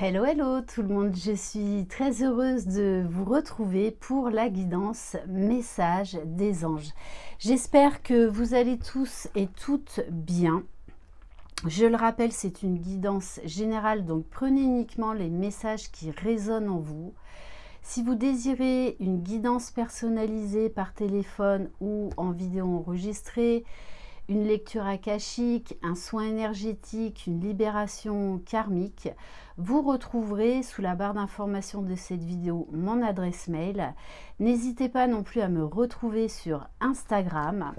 Hello, hello tout le monde, je suis très heureuse de vous retrouver pour la guidance message des anges. J'espère que vous allez tous et toutes bien. Je le rappelle, c'est une guidance générale, donc prenez uniquement les messages qui résonnent en vous. Si vous désirez une guidance personnalisée par téléphone ou en vidéo enregistrée, une lecture akashique, un soin énergétique, une libération karmique, vous retrouverez sous la barre d'information de cette vidéo mon adresse mail. N'hésitez pas non plus à me retrouver sur Instagram.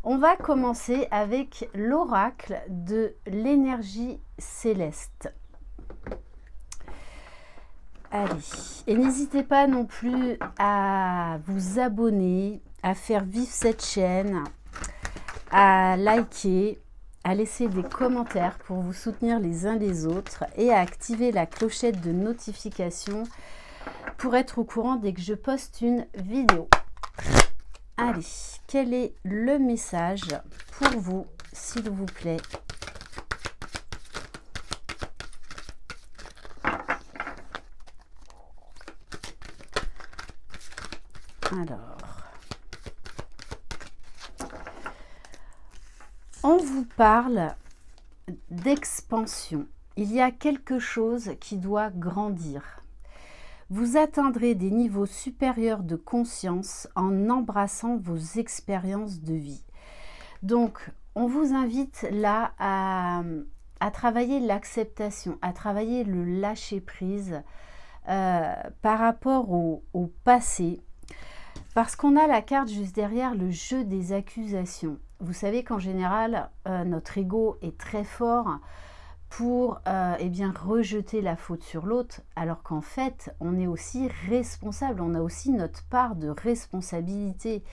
On va commencer avec l'oracle de l'énergie céleste. Allez, et n'hésitez pas non plus à vous abonner, à faire vivre cette chaîne, à liker, à laisser des commentaires pour vous soutenir les uns les autres et à activer la clochette de notification pour être au courant dès que je poste une vidéo. Allez, quel est le message pour vous, s'il vous plaît? Alors, on vous parle d'expansion. Il y a quelque chose qui doit grandir. Vous atteindrez des niveaux supérieurs de conscience en embrassant vos expériences de vie. Donc, on vous invite là à travailler l'acceptation, à travailler le lâcher-prise par rapport au passé. Parce qu'on a la carte juste derrière, le jeu des accusations. Vous savez qu'en général, notre ego est très fort pour eh bien, rejeter la faute sur l'autre, alors qu'en fait, on est aussi responsable, on a aussi notre part de responsabilité.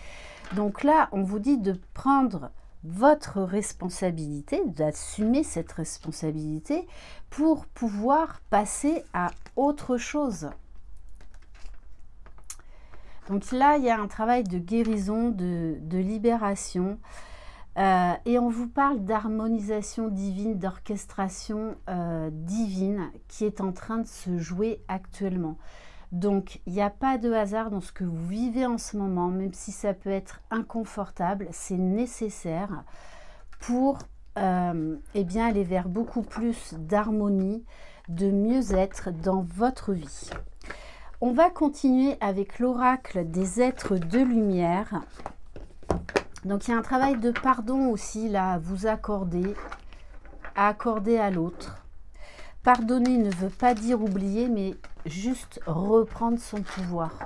Donc là, on vous dit de prendre votre responsabilité, d'assumer cette responsabilité pour pouvoir passer à autre chose. Donc là, il y a un travail de guérison, de libération. Et on vous parle d'harmonisation divine, d'orchestration divine qui est en train de se jouer actuellement. Donc, il n'y a pas de hasard dans ce que vous vivez en ce moment, même si ça peut être inconfortable, c'est nécessaire pour eh bien, aller vers beaucoup plus d'harmonie, de mieux-être dans votre vie. On va continuer avec l'oracle des êtres de lumière. Donc, il y a un travail de pardon aussi là à vous accorder, à accorder à l'autre. Pardonner ne veut pas dire oublier, mais juste reprendre son pouvoir.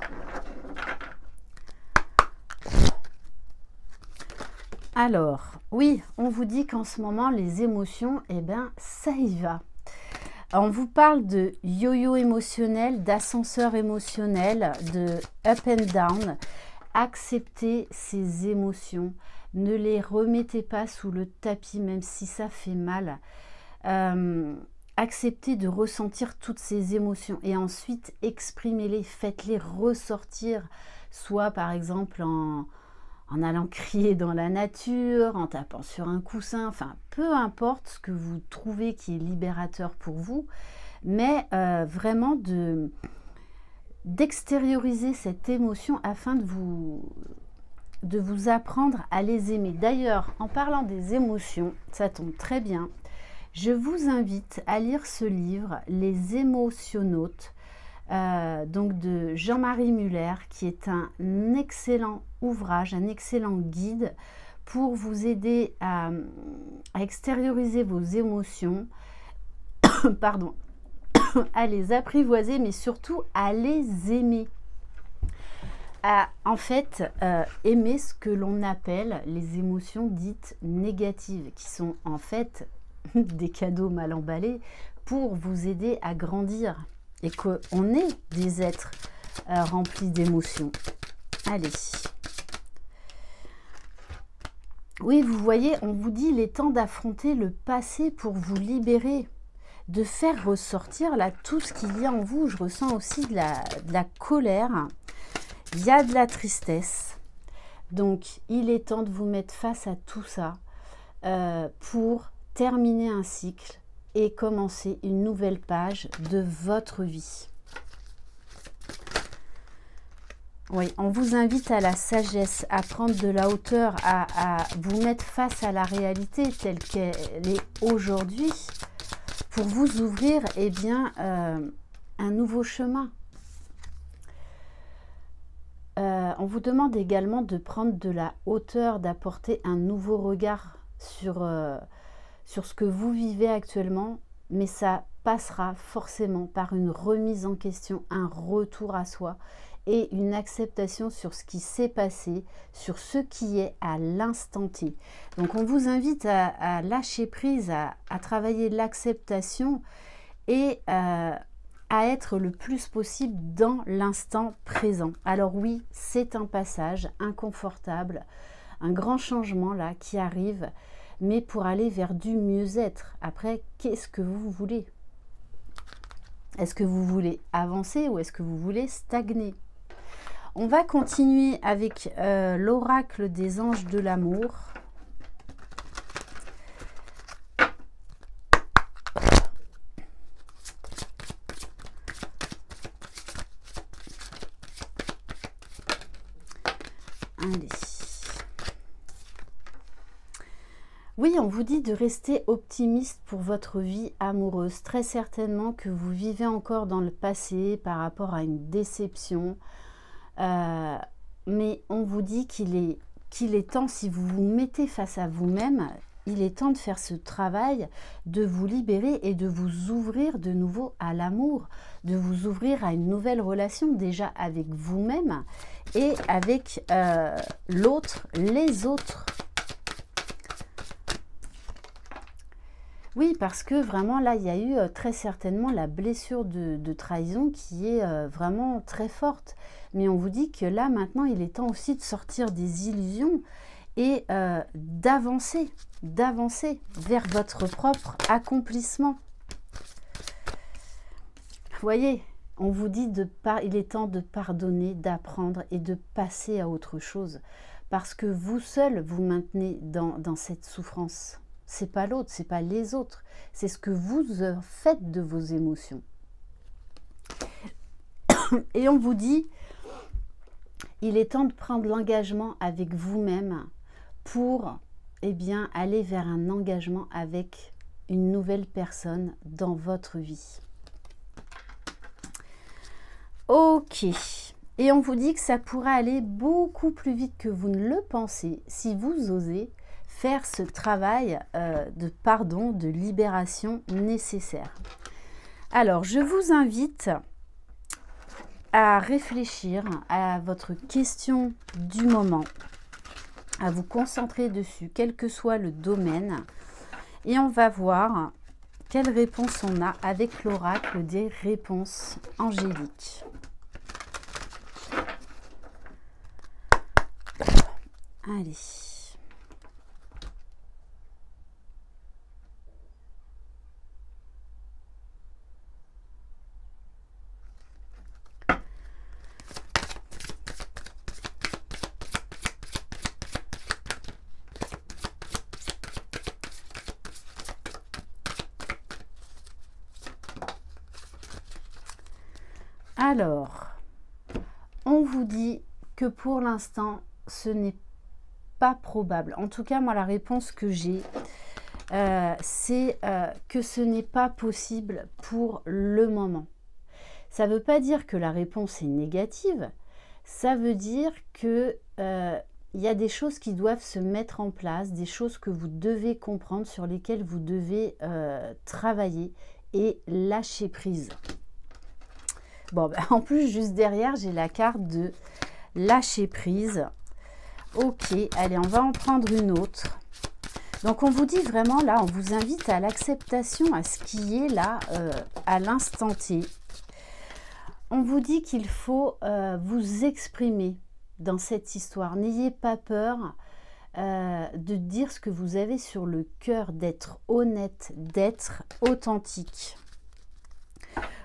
Alors, oui, on vous dit qu'en ce moment, les émotions, eh bien, ça y va. On vous parle de yo-yo émotionnel, d'ascenseur émotionnel, de up and down. Acceptez ces émotions. Ne les remettez pas sous le tapis, même si ça fait mal. Acceptez de ressentir toutes ces émotions et ensuite exprimez-les, faites-les ressortir, soit par exemple en allant crier dans la nature, en tapant sur un coussin, enfin peu importe ce que vous trouvez qui est libérateur pour vous, mais vraiment d'extérioriser cette émotion afin de vous apprendre à les aimer. D'ailleurs, en parlant des émotions, ça tombe très bien, je vous invite à lire ce livre, Les Émotionautes, donc de Jean-Marie Muller, qui est un excellent ouvrage, un excellent guide pour vous aider à extérioriser vos émotions, pardon, à les apprivoiser, mais surtout à les aimer. En fait, aimer ce que l'on appelle les émotions dites négatives, qui sont en fait des cadeaux mal emballés pour vous aider à grandir. Et qu'on est des êtres remplis d'émotions. Allez. Oui, vous voyez, on vous dit il est temps d'affronter le passé pour vous libérer, de faire ressortir là tout ce qu'il y a en vous. Je ressens aussi de la colère, il y a de la tristesse. Donc, il est temps de vous mettre face à tout ça pour terminer un cycle et commencer une nouvelle page de votre vie. Oui, on vous invite à la sagesse, à prendre de la hauteur, à vous mettre face à la réalité telle qu'elle est aujourd'hui pour vous ouvrir eh bien, un nouveau chemin. On vous demande également de prendre de la hauteur, d'apporter un nouveau regard sur ce que vous vivez actuellement, mais ça passera forcément par une remise en question, un retour à soi et une acceptation sur ce qui s'est passé, sur ce qui est à l'instant T. Donc on vous invite à lâcher prise, à travailler l'acceptation et à être le plus possible dans l'instant présent. Alors oui, c'est un passage inconfortable, un grand changement là qui arrive, mais pour aller vers du mieux-être. Après, qu'est-ce que vous voulez? Est-ce que vous voulez avancer ou est-ce que vous voulez stagner? On va continuer avec l'oracle des anges de l'amour. Allez. Oui, on vous dit de rester optimiste pour votre vie amoureuse. Très certainement que vous vivez encore dans le passé par rapport à une déception. Mais on vous dit qu'il est temps, si vous vous mettez face à vous-même, il est temps de faire ce travail, de vous libérer et de vous ouvrir de nouveau à l'amour, de vous ouvrir à une nouvelle relation déjà avec vous-même et avec l'autre, les autres. Oui, parce que vraiment là, il y a eu très certainement la blessure de trahison qui est vraiment très forte. Mais on vous dit que là, maintenant, il est temps aussi de sortir des illusions et d'avancer vers votre propre accomplissement. Vous voyez, on vous dit il est temps de pardonner, d'apprendre et de passer à autre chose. Parce que vous seul vous maintenez dans cette souffrance. C'est pas l'autre, c'est pas les autres. C'est ce que vous faites de vos émotions. Et on vous dit, il est temps de prendre l'engagement avec vous-même pour eh bien, aller vers un engagement avec une nouvelle personne dans votre vie. Ok. Et on vous dit que ça pourra aller beaucoup plus vite que vous ne le pensez si vous osez faire ce travail de pardon, de libération nécessaire. Alors, je vous invite à réfléchir à votre question du moment, à vous concentrer dessus, quel que soit le domaine, et on va voir quelle réponse on a avec l'oracle des réponses angéliques. Allez. Alors, on vous dit que pour l'instant, ce n'est pas probable. En tout cas, moi, la réponse que j'ai, c'est que ce n'est pas possible pour le moment. Ça ne veut pas dire que la réponse est négative. Ça veut dire que il y a des choses qui doivent se mettre en place, des choses que vous devez comprendre, sur lesquelles vous devez travailler et lâcher prise. Bon, ben, en plus, juste derrière, j'ai la carte de lâcher prise. Ok, allez, on va en prendre une autre. Donc, on vous dit vraiment, là, on vous invite à l'acceptation, à ce qui est là, à l'instant T. On vous dit qu'il faut vous exprimer dans cette histoire. N'ayez pas peur de dire ce que vous avez sur le cœur, d'être honnête, d'être authentique.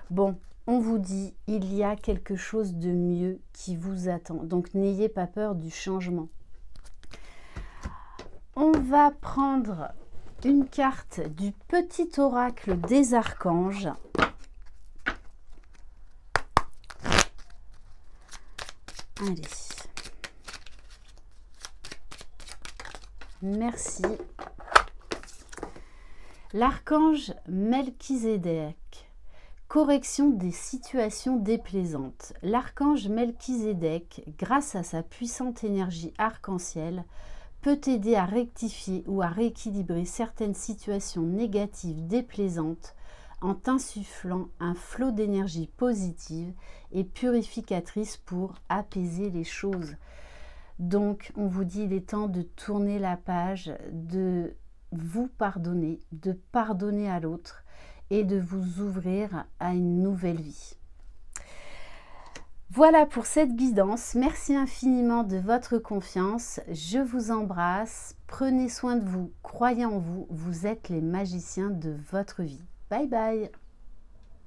Bon, on vous dit, il y a quelque chose de mieux qui vous attend. Donc, n'ayez pas peur du changement. On va prendre une carte du petit oracle des archanges. Allez. Merci. L'archange Melchizedek. Correction des situations déplaisantes. L'archange Melchizedek, grâce à sa puissante énergie arc-en-ciel, peut aider à rectifier ou à rééquilibrer certaines situations négatives déplaisantes en t'insufflant un flot d'énergie positive et purificatrice pour apaiser les choses. Donc, on vous dit, il est temps de tourner la page, de vous pardonner, de pardonner à l'autre et de vous ouvrir à une nouvelle vie. Voilà pour cette guidance. Merci infiniment de votre confiance. Je vous embrasse. Prenez soin de vous. Croyez en vous. Vous êtes les magiciens de votre vie. Bye bye.